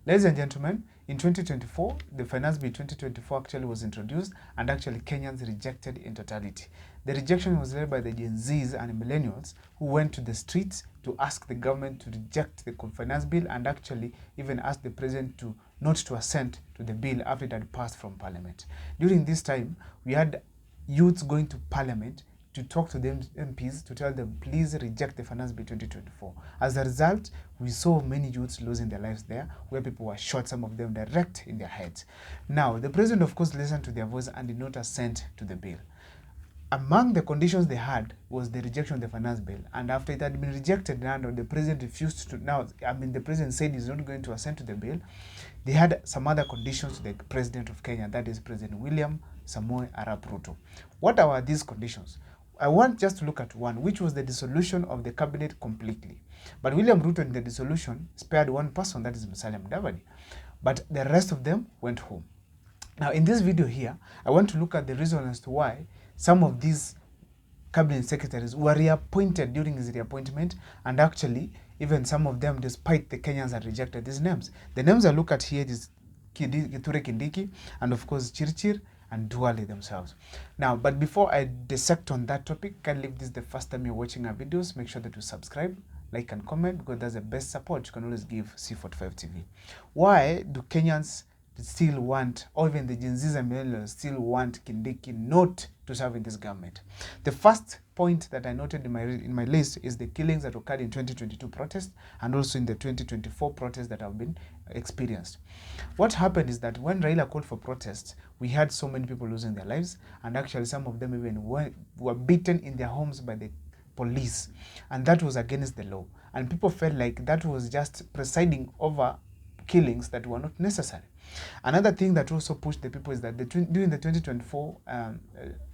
Ladies and gentlemen, in 2024, the Finance Bill 2024 actually was introduced, and actually Kenyans rejected in totality. The rejection was led by the Gen Zs and millennials who went to the streets to ask the government to reject the finance bill, and actually even asked the president to not to assent to the bill after it had passed from parliament. During this time, we had youths going to parliament to talk to them MPs to tell them, please reject the Finance Bill 2024. As a result, we saw many youths losing their lives there, where people were shot, some of them direct in their heads. Now, the president, of course, listened to their voice and did not assent to the bill. Among the conditions they had was the rejection of the finance bill. And after it had been rejected, now the president refused to, the president said he's not going to assent to the bill. They had some other conditions to the president of Kenya, that is President William Samoei Arap Ruto. What are these conditions? I want just to look at one, which was the dissolution of the cabinet completely. But William Ruto in the dissolution spared one person, that is Musalia Mudavadi. But the rest of them went home. Now, in this video here, I want to look at the reason as to why some of these cabinet secretaries were reappointed during his reappointment, and actually, even some of them, despite the Kenyans had rejected these names. The names I look at here is Kindiki, and of course Chirchir and Duale themselves. Now, but before I dissect on that topic, kindly if this is the first time you're watching our videos, make sure that you subscribe, like and comment, because that's the best support you can always give C45 TV. Why do Kenyans still want, or even the Gen Zs and millennials still want Kindiki not to serve in this government? The first point that I noted in my list is the killings that occurred in 2022 protests and also in the 2024 protests that have been experienced. What happened is that when Raila called for protests, we had so many people losing their lives, and actually some of them even were beaten in their homes by the police, and that was against the law. And people felt like that was just presiding over killings that were not necessary. Another thing that also pushed the people is that during the 2024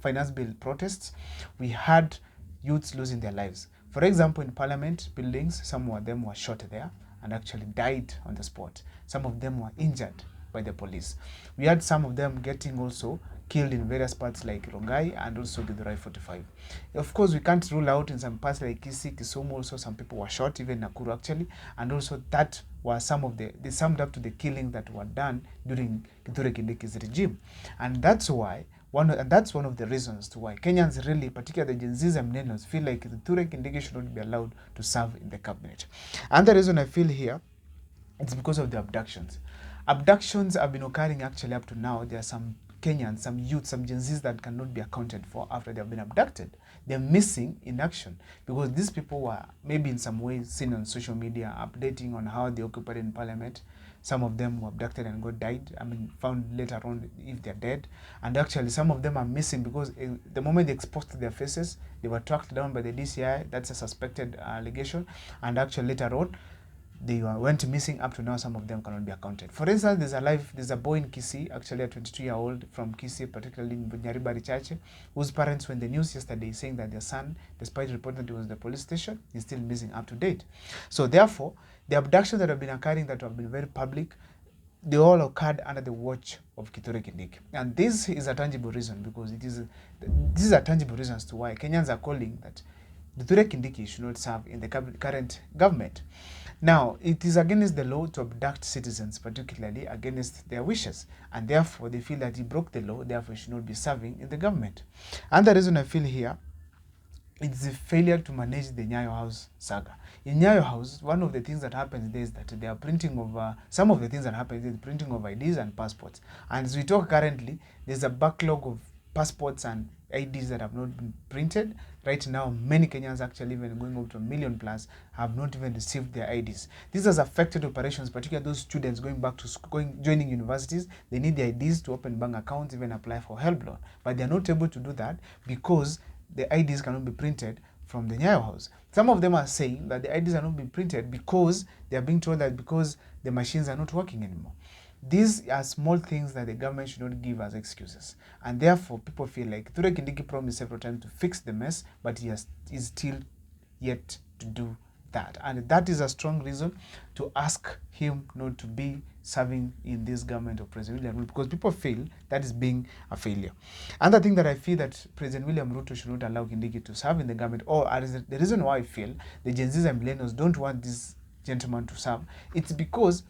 finance bill protests, we had youths losing their lives. For example, in parliament buildings, some of them were shot there and actually died on the spot. Some of them were injured by the police. We had some of them getting also killed in various parts like Rongai and also Githurai 45. Of course, we can't rule out in some parts like Kisii, Kisumu, also some people were shot, even Nakuru actually, and also that were some of they summed up to the killing that were done during Kithure Kindiki's regime. And that's why, that's one of the reasons to why Kenyans really, particularly the Gen Zs and millennials, feel like Kithure Kindiki should not be allowed to serve in the cabinet. And the reason I feel here, it's because of the abductions. Abductions have been occurring actually up to now. There are some Kenyans, some youth, some Gen Zs that cannot be accounted for after they have been abducted. They're missing in action because these people were maybe in some way seen on social media updating on how they occupied in parliament. Some of them were abducted and found later on if they're dead. And actually some of them are missing because the moment they exposed their faces, they were tracked down by the DCI. That's a suspected allegation. And actually later on, they went missing. Up to now, some of them cannot be accounted. For instance, there's a boy in Kisii, actually a 22-year-old from Kisii, particularly in Chirchir, whose parents were in the news yesterday saying that their son, despite reporting that he was at the police station, is still missing up to date. So therefore, the abductions that have been occurring that have been very public, they all occurred under the watch of Kithure Kindiki. And this is a tangible reason, because this is a tangible reason as to why Kenyans are calling that Kithure Kindiki should not serve in the current government. Now, it is against the law to abduct citizens, particularly against their wishes, and therefore they feel that he broke the law, therefore he should not be serving in the government. And the reason I feel here, it's the failure to manage the Nyayo House saga. In Nyayo House, one of the things that happens there is that they are printing of, some of the things that happen is the printing of IDs and passports. And as we talk currently, there's a backlog of passports and IDs that have not been printed. Right now, many Kenyans, actually even going up to 1 million plus, have not even received their IDs. This has affected operations, particularly those students going back to school, joining universities. They need the IDs to open bank accounts, even apply for help loan. But they're not able to do that because the IDs cannot be printed from the Nyayo House. Some of them are saying that the IDs are not being printed because they are being told that because the machines are not working anymore. These are small things that the government should not give as excuses. And therefore, people feel like Kithure Kindiki promised several times to fix the mess, but he is still yet to do that. And that is a strong reason to ask him not to be serving in this government of President William Ruto, because people feel that is being a failure. Another thing that I feel that President William Ruto should not allow Kindiki to serve in the government, or the reason why I feel the Gen Zs and millennials don't want this gentleman to serve, it's because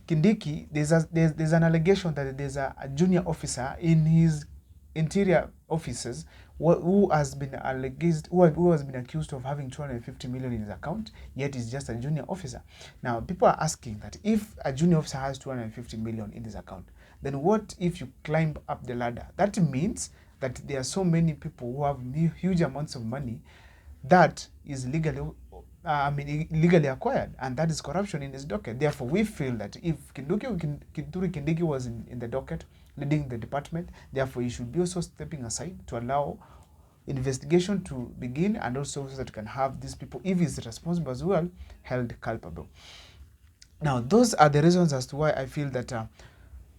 Kindiki, there's an allegation that there's a junior officer in his interior offices who has been accused of having 250 million in his account, yet he's just a junior officer. Now, people are asking that if a junior officer has 250 million in his account, then what if you climb up the ladder? That means that there are so many people who have huge amounts of money that is legally acquired, and that is corruption in his docket. Therefore, we feel that if Kindiki was in the docket, leading the department, therefore he should be also stepping aside to allow investigation to begin, and also so that we can have these people, if he's responsible as well, held culpable. Now, those are the reasons as to why I feel that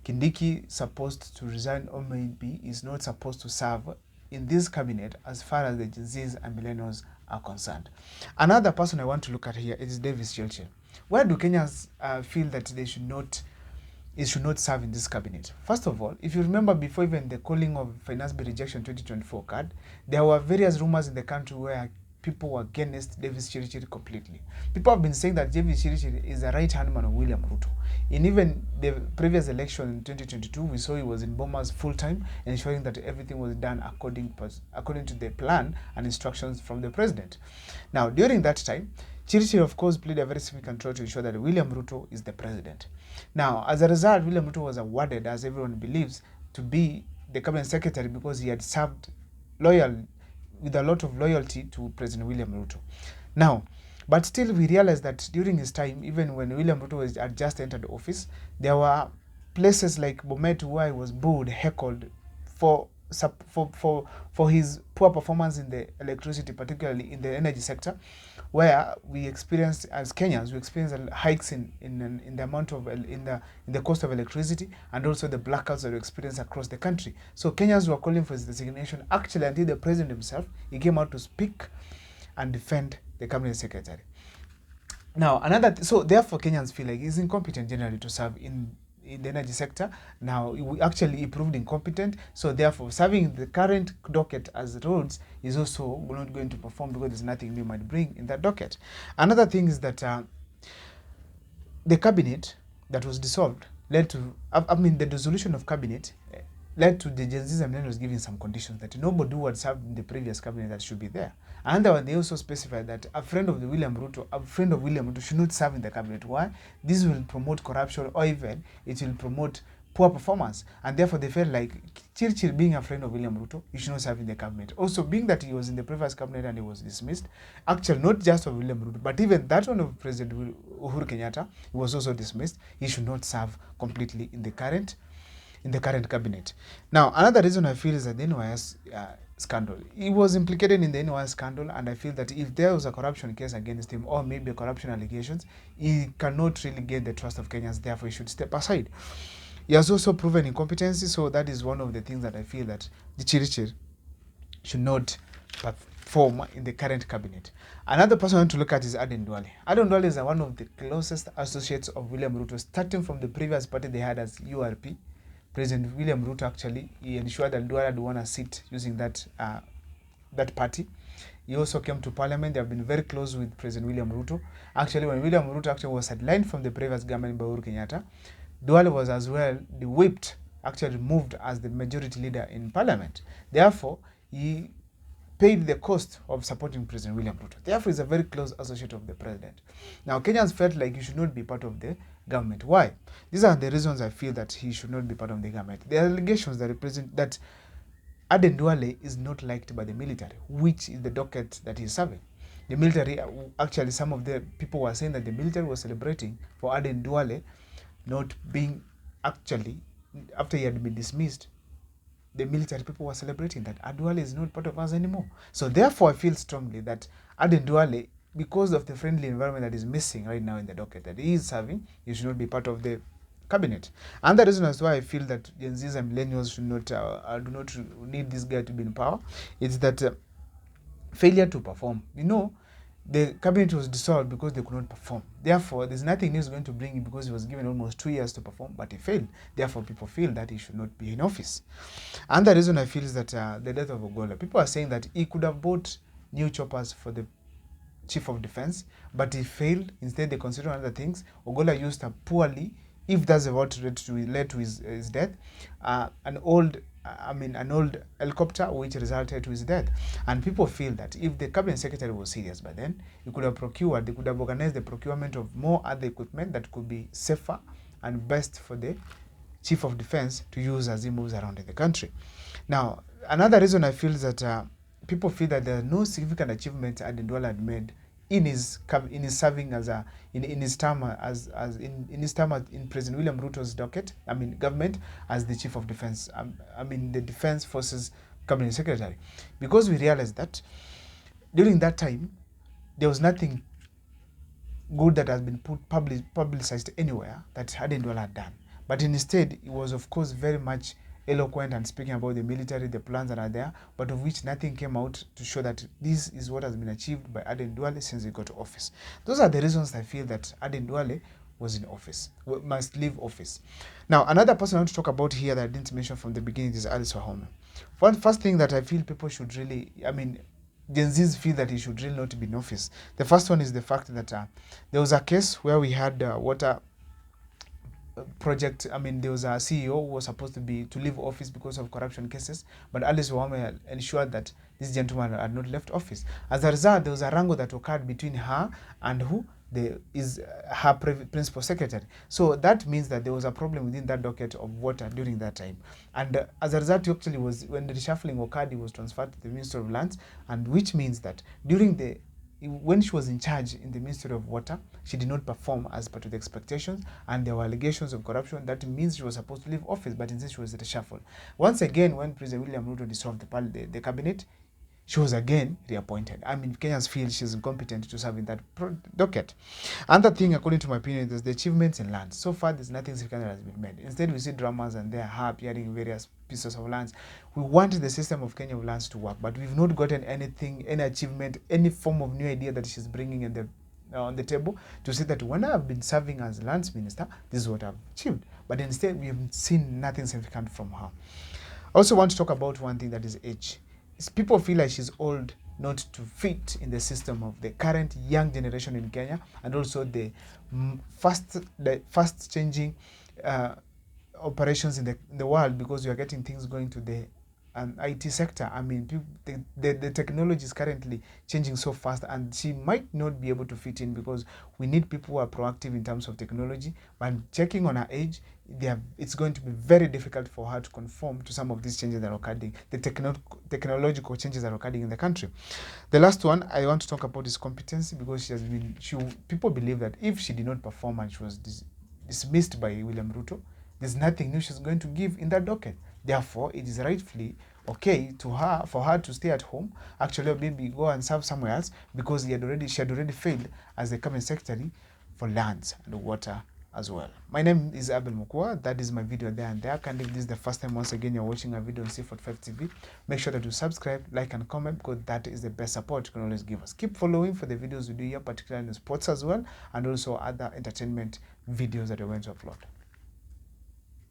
Kindiki supposed to resign, or maybe is not supposed to serve in this cabinet as far as the Gen Zs and millennials are concerned. Another person I want to look at here is Davis Chirchir. Where do Kenyans feel that they should not serve in this cabinet? First of all, if you remember, before even the calling of Finance Bill Rejection 2024 occurred, there were various rumors in the country where people were against Davis Chirchir completely. People have been saying that Davis Chirchir is a right-hand man of William Ruto. In even the previous election in 2022, we saw he was in Bomas full-time, ensuring that everything was done according to the plan and instructions from the president. Now, during that time, Chirchir, of course, played a very significant role to ensure that William Ruto is the president. Now, as a result, William Ruto was awarded, as everyone believes, to be the cabinet secretary because he had served with a lot of loyalty to President William Ruto. Now, but still we realized that during his time, even when William Ruto had just entered office, there were places like Bomet where he was booed, heckled for his poor performance in the electricity, particularly in the energy sector, where we experienced, as Kenyans, hikes in the amount of in the cost of electricity, and also the blackouts that we experienced across the country. So Kenyans were calling for his resignation, actually, until the president himself, he came out to speak and defend the cabinet secretary. Now, so therefore Kenyans feel like he's incompetent generally to serve in the energy sector. Now, he proved incompetent, so therefore serving the current docket as roads is also not going to perform because there's nothing new might bring in that docket. Another thing is that the cabinet that was dissolved led to, the dissolution of cabinet led to the Gen Zs and millennials giving some conditions that nobody who had served in the previous cabinet that should be there. And they also specified that a friend of William Ruto should not serve in the cabinet. Why? This will promote corruption, or even it will promote poor performance. And therefore they felt like Chirchir, being a friend of William Ruto, he should not serve in the cabinet. Also, being that he was in the previous cabinet and he was dismissed, actually not just of William Ruto, but even that one of President Uhuru Kenyatta, he was also dismissed. He should not serve completely in the current cabinet. Now, another reason I feel is that the NYS scandal. He was implicated in the NYS scandal, and I feel that if there was a corruption case against him, or maybe corruption allegations, he cannot really get the trust of Kenyans, therefore he should step aside. He has also proven incompetency, so that is one of the things that I feel that the Chirchir should not perform in the current cabinet. Another person I want to look at is Aden Duale. Aden Duale is one of the closest associates of William Ruto, starting from the previous party they had as URP. President William Ruto, actually, he ensured that Duale had won a seat using that party. He also came to parliament. They have been very close with President William Ruto. Actually, when William Ruto was sidelined from the previous government by Uhuru Kenyatta, Duale was as well the whipped, actually moved as the majority leader in parliament. Therefore, he paid the cost of supporting President William Ruto. Therefore, he's a very close associate of the president. Now, Kenyans felt like he should not be part of the government. Why? These are the reasons I feel that he should not be part of the government. There are allegations that Aden Duale is not liked by the military, which is the docket that he's serving. The military, actually, some of the people were saying that the military was celebrating for Aden Duale not being, actually, after he had been dismissed, the military people were celebrating that Duale is not part of us anymore. So therefore, I feel strongly that Aden Duale, because of the friendly environment that is missing right now in the docket that he is serving, he should not be part of the cabinet. And the reason as why I feel that Gen Zs and millennials should not do not need this guy to be in power is that failure to perform. The cabinet was dissolved because they could not perform. Therefore, there's nothing new is going to bring him because he was given almost 2 years to perform, but he failed. Therefore, people feel that he should not be in office. And the reason I feel is that the death of Ogola, people are saying that he could have bought new choppers for the chief of defense, but he failed. Instead, they considered other things. Ogola used a poorly if that's what led to his death, an old helicopter which resulted to his death. And people feel that if the cabinet secretary was serious by then, they could have organized the procurement of more other equipment that could be safer and best for the chief of defense to use as he moves around in the country. Now, another reason I feel is that people feel that there are no significant achievements Aden Duale had made in his serving as in his term in President William Ruto's government as the chief of defense, the defense forces cabinet secretary, because we realized that during that time there was nothing good that has been publicized anywhere that Aden Duale had done. But instead, he was, of course, very much eloquent and speaking about the military, the plans that are there, but of which nothing came out to show that this is what has been achieved by Aden Duale since he got to office. Those are the reasons I feel that Aden Duale was in office, must leave office. Now, another person I want to talk about here that I didn't mention from the beginning is Alice Wahome. First thing that I feel people should really, Gen Zs feel that he should really not be in office. The first one is the fact that there was a case where we had water project. There was a CEO who was supposed to leave office because of corruption cases, but Alice Wahome ensured that this gentleman had not left office. As a result, there was a wrangle that occurred between her and her principal secretary. So that means that there was a problem within that docket of water during that time. And as a result, actually, was when the reshuffling occurred, he was transferred to the Ministry of Lands, and which means that when she was in charge in the Ministry of Water, she did not perform as per to the expectations, and there were allegations of corruption. That means she was supposed to leave office, but instead she was reshuffled. Once again, when President William Ruto dissolved the cabinet, she was again reappointed. Kenyans feel she's incompetent to serve in that docket. Another thing, according to my opinion, is the achievements in land. So far, there's nothing significant that has been made. Instead, we see dramas and they're appearing various pieces of lands. We want the system of Kenya of lands to work, but we've not gotten anything, any achievement, any form of new idea that she's bringing in on the table to say that when I've been serving as lands minister, this is what I've achieved. But instead, we've seen nothing significant from her. I also want to talk about one thing, that is age. People feel like she's old not to fit in the system of the current young generation in Kenya, and also the fast changing operations in the world, because we are getting things going to the IT sector. The technology is currently changing so fast, and she might not be able to fit in, because we need people who are proactive in terms of technology. But checking on her age, it's going to be very difficult for her to conform to some of these changes that are occurring, the technological changes that are occurring in the country. The last one I want to talk about is competency, because people believe that if she did not perform and she was dismissed by William Ruto, there's nothing new she's going to give in that docket. Therefore, it is rightfully okay for her to stay at home, actually, or maybe go and serve somewhere else, because she had already failed as the cabinet secretary for lands and water as well. My name is Abel Mukwa. That is my video there and there. And if this is the first time once again you're watching a video on C45 TV, make sure that you subscribe, like and comment, because that is the best support you can always give us. Keep following for the videos we do here, particularly in sports as well, and also other entertainment videos that we're going to upload.